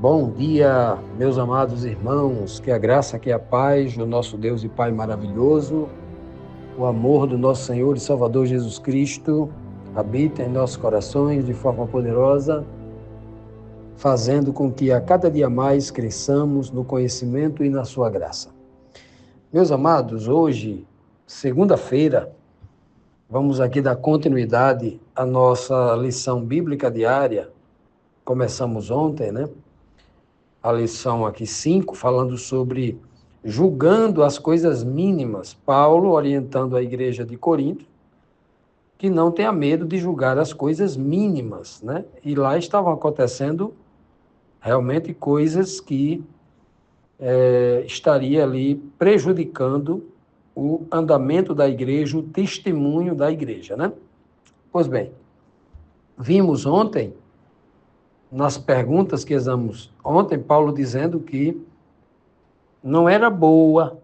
Bom dia, meus amados irmãos, que a graça, que a paz do nosso Deus e Pai maravilhoso, o amor do nosso Senhor e Salvador Jesus Cristo habita em nossos corações de forma poderosa, fazendo com que a cada dia mais cresçamos no conhecimento e na sua graça. Meus amados, hoje, segunda-feira, vamos aqui dar continuidade à nossa lição bíblica diária. Começamos ontem, né? A lição aqui 5, falando sobre julgando as coisas mínimas. Paulo orientando a igreja de Corinto que não tenha medo de julgar as coisas mínimas, né? E lá estavam acontecendo realmente coisas que estaria ali prejudicando o andamento da igreja, o testemunho da igreja, né? Pois bem, vimos ontem, nas perguntas que examinamos ontem, Paulo dizendo que não era boa,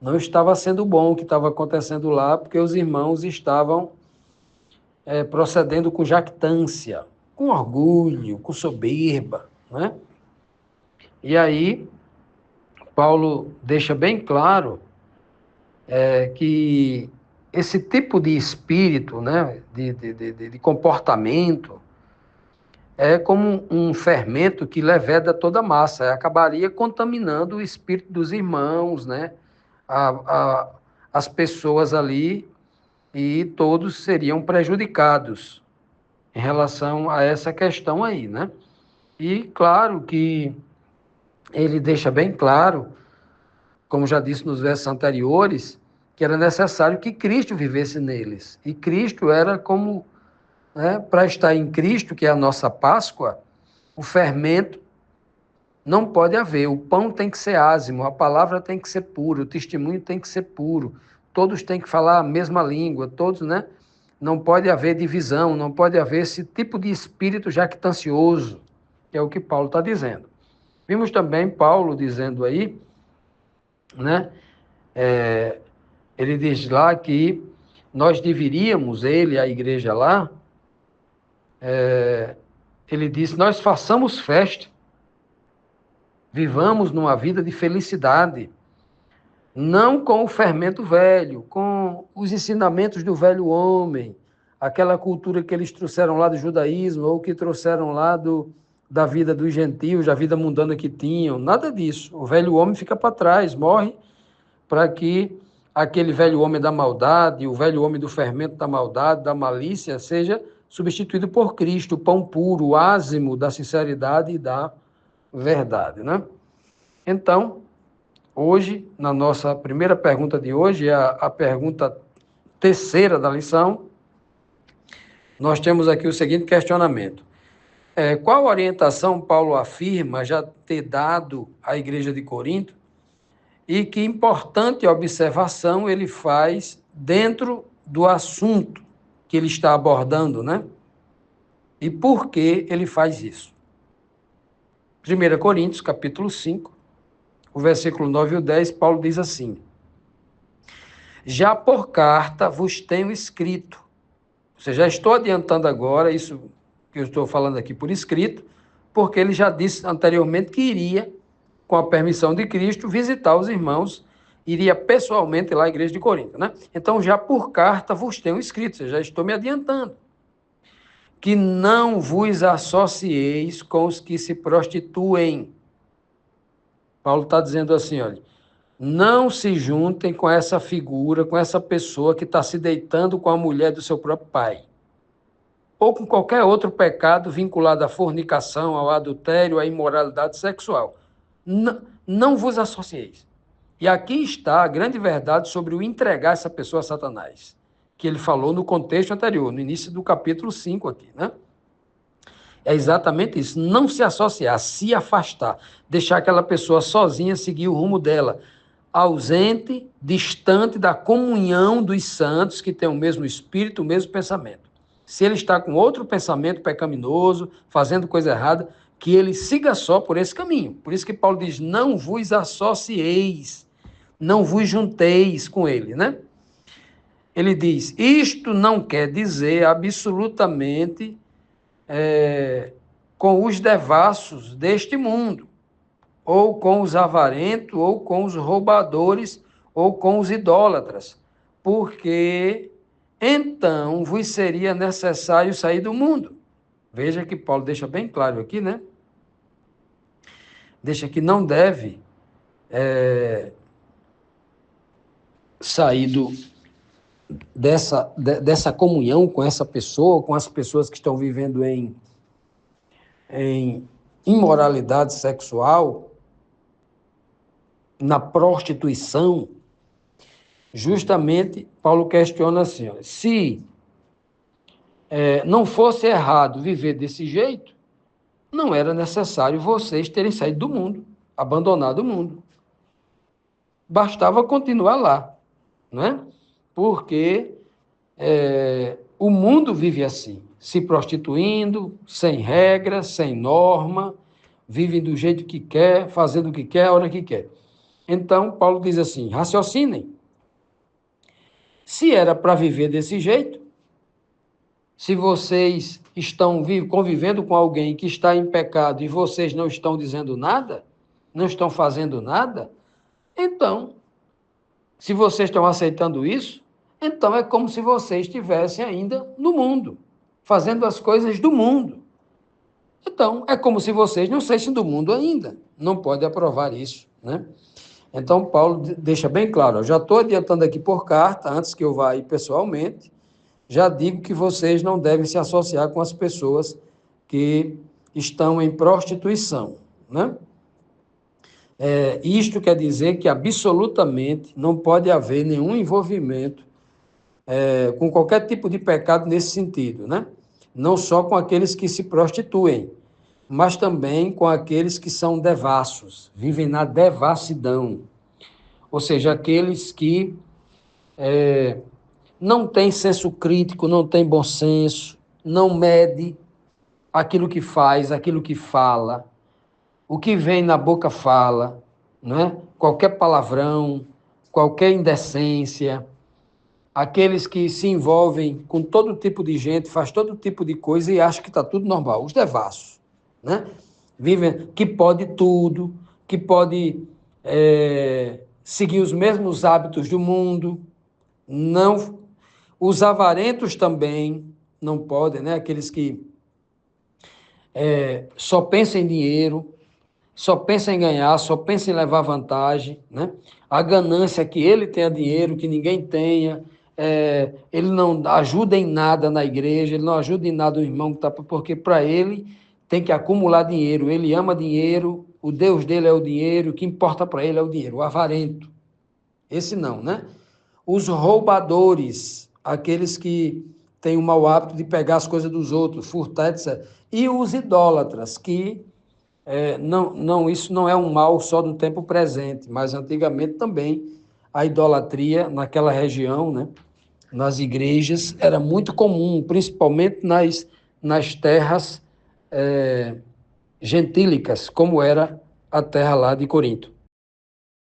não estava sendo bom o que estava acontecendo lá, porque os irmãos estavam procedendo com jactância, com orgulho, com soberba, né? E aí, Paulo deixa bem claro que esse tipo de espírito, né, de comportamento, é como um fermento que leveda toda a massa, acabaria contaminando o espírito dos irmãos, né? As pessoas ali, e todos seriam prejudicados em relação a essa questão aí, né? E claro que ele deixa bem claro, como já disse nos versos anteriores, que era necessário que Cristo vivesse neles. E Cristo era como, né, para estar em Cristo, que é a nossa Páscoa, o fermento não pode haver, o pão tem que ser ázimo, a palavra tem que ser pura, o testemunho tem que ser puro, todos têm que falar a mesma língua, todos, né? Não pode haver divisão, não pode haver esse tipo de espírito jactancioso, que é o que Paulo está dizendo. Vimos também Paulo dizendo aí, né? Ele diz lá que nós deveríamos, ele, a igreja lá, ele diz, nós façamos festa, vivamos numa vida de felicidade, não com o fermento velho, com os ensinamentos do velho homem, aquela cultura que eles trouxeram lá do judaísmo, ou que trouxeram lá da vida dos gentios, da vida mundana que tinham, nada disso. O velho homem fica para trás, morre para que aquele velho homem da maldade, o velho homem do fermento da maldade, da malícia, seja substituído por Cristo, o pão puro, o ázimo da sinceridade e da verdade, né? Então, hoje, na nossa primeira pergunta de hoje, é a pergunta terceira da lição, nós temos aqui o seguinte questionamento. Qual orientação Paulo afirma já ter dado à igreja de Corinto e que importante observação ele faz dentro do assunto que ele está abordando, né? E por que ele faz isso? 1 Coríntios, capítulo 5, o versículo 9 e o 10, Paulo diz assim: já por carta vos tenho escrito. Ou seja, já estou adiantando agora isso que eu estou falando aqui por escrito, porque ele já disse anteriormente que iria, com a permissão de Cristo, visitar os irmãos, iria pessoalmente lá à igreja de Corinto, né? Então, já por carta vos tenho escrito, ou seja, já estou me adiantando, que não vos associeis com os que se prostituem. Paulo está dizendo assim, olha, não se juntem com essa figura, com essa pessoa que está se deitando com a mulher do seu próprio pai, ou com qualquer outro pecado vinculado à fornicação, ao adultério, à imoralidade sexual. Não vos associeis. E aqui está a grande verdade sobre o entregar essa pessoa a Satanás, que ele falou no contexto anterior, no início do capítulo 5 aqui, né? É exatamente isso, não se associar, se afastar, deixar aquela pessoa sozinha seguir o rumo dela, ausente, distante da comunhão dos santos que têm o mesmo espírito, o mesmo pensamento. Se ele está com outro pensamento pecaminoso, fazendo coisa errada, que ele siga só por esse caminho. Por isso que Paulo diz, não vos associeis, não vos junteis com ele, né? Ele diz, isto não quer dizer absolutamente com os devassos deste mundo, ou com os avarentos, ou com os roubadores, ou com os idólatras, porque então vos seria necessário sair do mundo. Veja que Paulo deixa bem claro aqui, né? Deixa que não deve sair dessa comunhão com essa pessoa, com as pessoas que estão vivendo em imoralidade sexual, na prostituição. Justamente, Paulo questiona assim, ó, se não fosse errado viver desse jeito, não era necessário vocês terem saído do mundo, abandonado o mundo. Bastava continuar lá, não é? Porque o mundo vive assim, se prostituindo, sem regra, sem norma, vive do jeito que quer, fazendo o que quer, a hora que quer. Então, Paulo diz assim, raciocinem. Se era para viver desse jeito, se vocês estão convivendo com alguém que está em pecado e vocês não estão dizendo nada, não estão fazendo nada, então, se vocês estão aceitando isso, então é como se vocês estivessem ainda no mundo, fazendo as coisas do mundo. Então, é como se vocês não fossem do mundo ainda. Não pode aprovar isso, né? Então, Paulo deixa bem claro, eu já estou adiantando aqui por carta, antes que eu vá aí pessoalmente, já digo que vocês não devem se associar com as pessoas que estão em prostituição, né? Isto quer dizer que absolutamente não pode haver nenhum envolvimento com qualquer tipo de pecado nesse sentido, né? Não só com aqueles que se prostituem, mas também com aqueles que são devassos, vivem na devassidão, ou seja, aqueles que não têm senso crítico, não têm bom senso, não mede aquilo que faz, aquilo que fala, o que vem na boca fala, né? Qualquer palavrão, qualquer indecência, aqueles que se envolvem com todo tipo de gente, faz todo tipo de coisa e acham que está tudo normal, os devassos, né? Vivem, que pode tudo, que pode seguir os mesmos hábitos do mundo, não, os avarentos também não podem, né? Aqueles que só pensam em dinheiro, só pensa em ganhar, só pensa em levar vantagem, né? A ganância que ele tenha dinheiro, que ninguém tenha, ele não ajuda em nada na igreja, ele não ajuda em nada o irmão que está, porque para ele tem que acumular dinheiro, ele ama dinheiro, o Deus dele é o dinheiro, o que importa para ele é o dinheiro, o avarento. Esse não, né? Os roubadores, aqueles que têm o mau hábito de pegar as coisas dos outros, furtar, etc. E os idólatras, que isso não é um mal só do tempo presente, mas antigamente também a idolatria naquela região, né, nas igrejas, era muito comum, principalmente nas terras gentílicas, como era a terra lá de Corinto.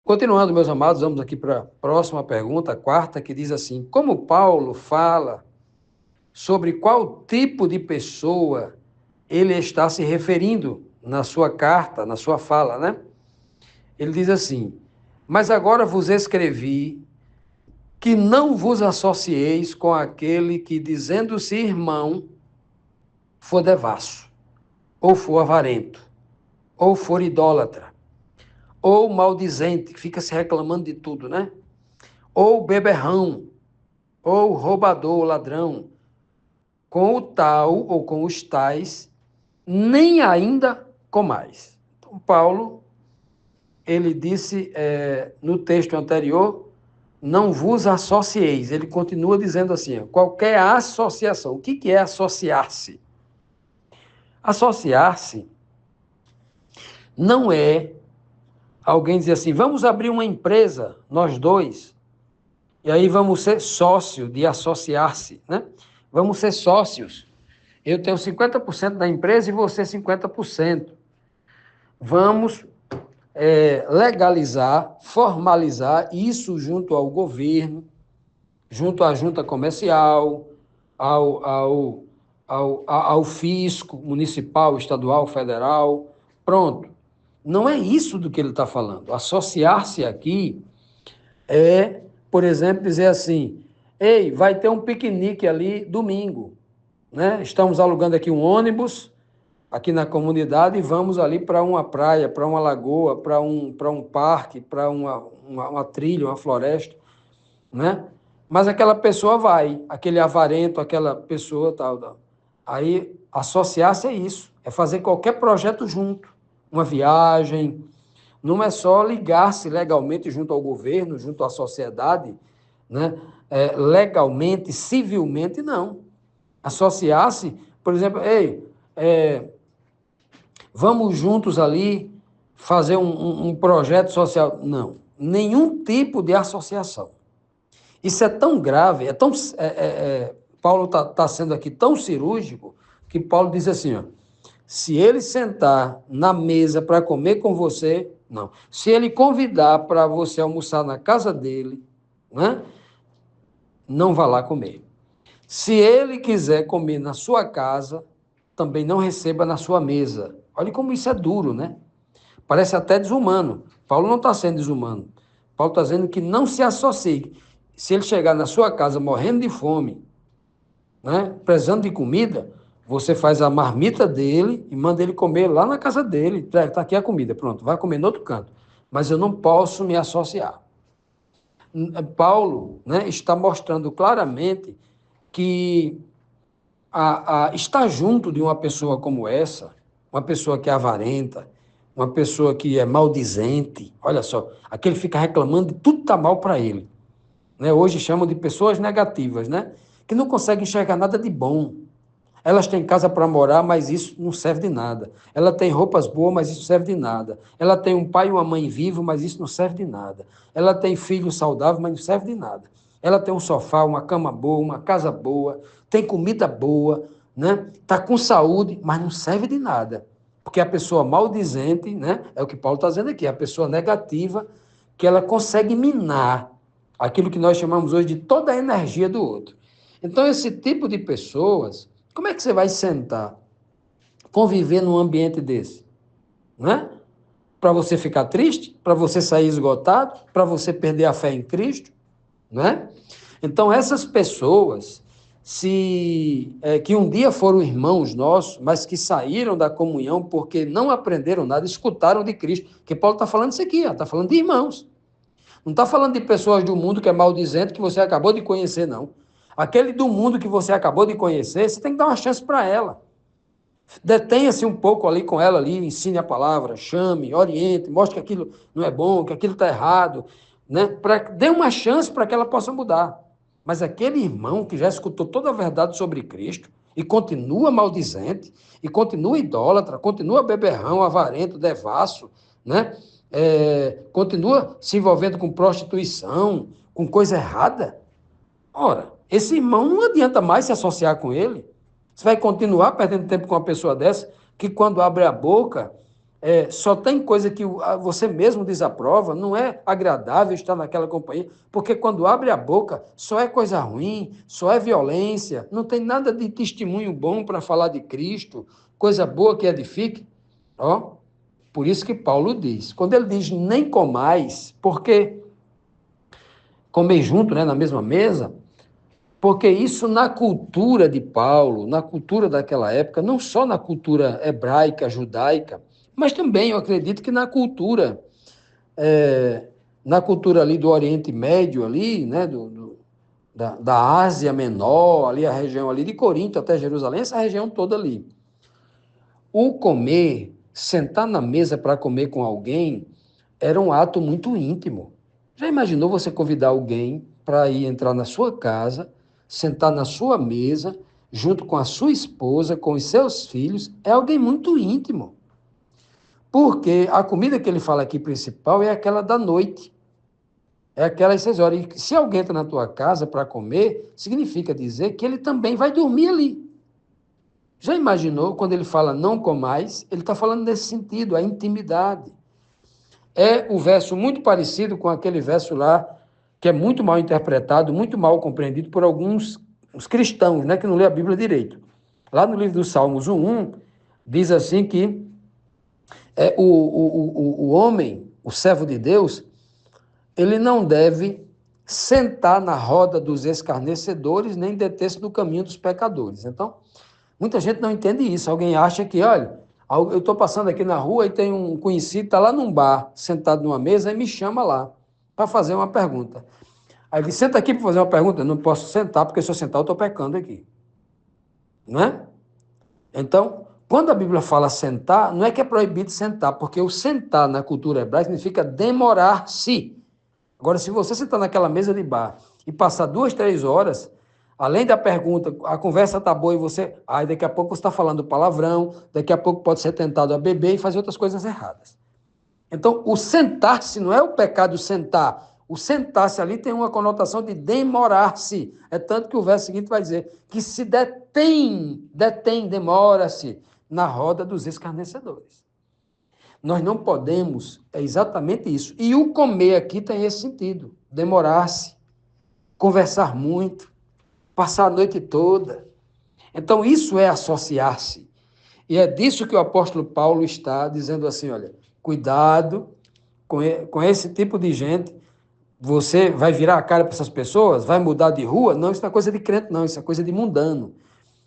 Continuando, meus amados, vamos aqui para a próxima pergunta, a quarta, que diz assim, como Paulo fala sobre qual tipo de pessoa ele está se referindo na sua carta, na sua fala, né? Ele diz assim, mas agora vos escrevi que não vos associeis com aquele que, dizendo-se irmão, for devasso, ou for avarento, ou for idólatra, ou maldizente, que fica se reclamando de tudo, né? Ou beberrão, ou roubador, ladrão, com o tal ou com os tais, nem ainda comais. Então, Paulo, ele disse no texto anterior, não vos associeis. Ele continua dizendo assim, qualquer associação. O que é associar-se? Associar-se não é alguém dizer assim, vamos abrir uma empresa, nós dois, e aí vamos ser sócios de associar-se, né? Vamos ser sócios. Eu tenho 50% da empresa e você 50%. Vamos legalizar, formalizar isso junto ao governo, junto à junta comercial, ao fisco municipal, estadual, federal. Pronto. Não é isso do que ele está falando. Associar-se aqui é, por exemplo, dizer assim: ei, vai ter um piquenique ali domingo, né? Estamos alugando aqui um ônibus aqui na comunidade e vamos ali para uma praia, para uma lagoa, para um parque, para uma trilha, uma floresta, né? Mas aquela pessoa vai, aquele avarento, aquela pessoa tal. Aí, associar-se a isso, é fazer qualquer projeto junto, uma viagem, não é só ligar-se legalmente junto ao governo, junto à sociedade, né? Legalmente, civilmente, não. Associar-se, por exemplo, ei, vamos juntos ali fazer um projeto social. Não, nenhum tipo de associação. Isso é tão grave, Paulo está sendo aqui tão cirúrgico, que Paulo diz assim, ó, se ele sentar na mesa para comer com você, não. Se ele convidar para você almoçar na casa dele, né, não vá lá comer. Se ele quiser comer na sua casa, também não receba na sua mesa. Olha como isso é duro, né? Parece até desumano. Paulo não está sendo desumano. Paulo está dizendo que não se associe. Se ele chegar na sua casa morrendo de fome, né, precisando de comida, você faz a marmita dele e manda ele comer lá na casa dele. Está aqui a comida, pronto, vai comer no outro canto. Mas eu não posso me associar. Paulo, né, está mostrando claramente que estar junto de uma pessoa como essa, uma pessoa que é avarenta, uma pessoa que é maldizente, olha só, aquele fica reclamando de tudo está mal para ele. Né? Hoje chamam de pessoas negativas, né? Que não conseguem enxergar nada de bom. Elas têm casa para morar, mas isso não serve de nada. Ela tem roupas boas, mas isso não serve de nada. Ela tem um pai e uma mãe vivos, mas isso não serve de nada. Ela tem filhos saudáveis, mas não serve de nada. Ela tem um sofá, uma cama boa, uma casa boa, tem comida boa, né? Está com saúde, mas não serve de nada. Porque a pessoa maldizente, né? É o que Paulo está dizendo aqui, a pessoa negativa, que ela consegue minar aquilo que nós chamamos hoje de toda a energia do outro. Então, esse tipo de pessoas, como é que você vai sentar, conviver num ambiente desse? Né? Para você ficar triste? Para você sair esgotado? Para você perder a fé em Cristo? Né? Então, essas pessoas, que um dia foram irmãos nossos, mas que saíram da comunhão porque não aprenderam nada, escutaram de Cristo. Porque Paulo está falando isso aqui, está falando de irmãos. Não está falando de pessoas do mundo que é maldizente, que você acabou de conhecer, não. Aquele do mundo que você acabou de conhecer, você tem que dar uma chance para ela. Detenha-se um pouco ali com ela, ali, ensine a palavra, chame, oriente, mostre que aquilo não é bom, que aquilo está errado, né? Dê uma chance para que ela possa mudar. Mas aquele irmão que já escutou toda a verdade sobre Cristo e continua maldizente, e continua idólatra, continua beberrão, avarento, devasso, né? Continua se envolvendo com prostituição, com coisa errada. Ora, esse irmão não adianta mais se associar com ele. Você vai continuar perdendo tempo com uma pessoa dessa, que quando abre a boca, só tem coisa que você mesmo desaprova, não é agradável estar naquela companhia, porque quando abre a boca, só é coisa ruim, só é violência, não tem nada de testemunho bom para falar de Cristo, coisa boa que edifique. Ó, por isso que Paulo diz, quando ele diz nem comais, porque comer junto, né, na mesma mesa, porque isso na cultura de Paulo, na cultura daquela época, não só na cultura hebraica, judaica, mas também eu acredito que na cultura ali do Oriente Médio, ali, né, da Ásia Menor, ali a região ali de Corinto até Jerusalém, essa região toda ali. O comer, sentar na mesa para comer com alguém, era um ato muito íntimo. Já imaginou você convidar alguém para ir entrar na sua casa, sentar na sua mesa, junto com a sua esposa, com os seus filhos? É alguém muito íntimo. Porque a comida que ele fala aqui principal é aquela da noite. É aquelas 6 horas. E se alguém entra na tua casa para comer, significa dizer que ele também vai dormir ali. Já imaginou, quando ele fala não comais, ele está falando nesse sentido, a intimidade. É o verso muito parecido com aquele verso lá, que é muito mal interpretado, muito mal compreendido por alguns os cristãos, né, que não lê a Bíblia direito. Lá no livro dos Salmos 1:1, diz assim que o homem, o servo de Deus, ele não deve sentar na roda dos escarnecedores, nem deter-se no caminho dos pecadores. Então, muita gente não entende isso. Alguém acha que, olha, eu estou passando aqui na rua e tem um conhecido, está lá num bar, sentado numa mesa, e me chama lá para fazer uma pergunta. Aí ele senta aqui para fazer uma pergunta. Eu não posso sentar, porque se eu sentar, eu estou pecando aqui. Não é? Então, quando a Bíblia fala sentar, não é que é proibido sentar, porque o sentar na cultura hebraica significa demorar-se. Agora, se você sentar naquela mesa de bar e passar 2, 3 horas, além da pergunta, a conversa está boa e você... Aí daqui a pouco você está falando palavrão, daqui a pouco pode ser tentado a beber e fazer outras coisas erradas. Então, o sentar-se não é o pecado sentar. O sentar-se ali tem uma conotação de demorar-se. É tanto que o verso seguinte vai dizer que se demora-se na roda dos escarnecedores. Nós não podemos, é exatamente isso. E o comer aqui tem esse sentido, demorar-se, conversar muito, passar a noite toda. Então, isso é associar-se. E é disso que o apóstolo Paulo está dizendo assim, olha, cuidado com esse tipo de gente, você vai virar a cara para essas pessoas, vai mudar de rua? Não, isso não é coisa de crente, não, isso é coisa de mundano.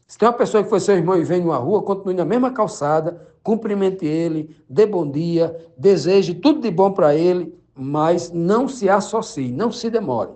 Se tem uma pessoa que foi seu irmão e vem numa rua, continue na mesma calçada, cumprimente ele, dê bom dia, deseje tudo de bom para ele, mas não se associe, não se demore.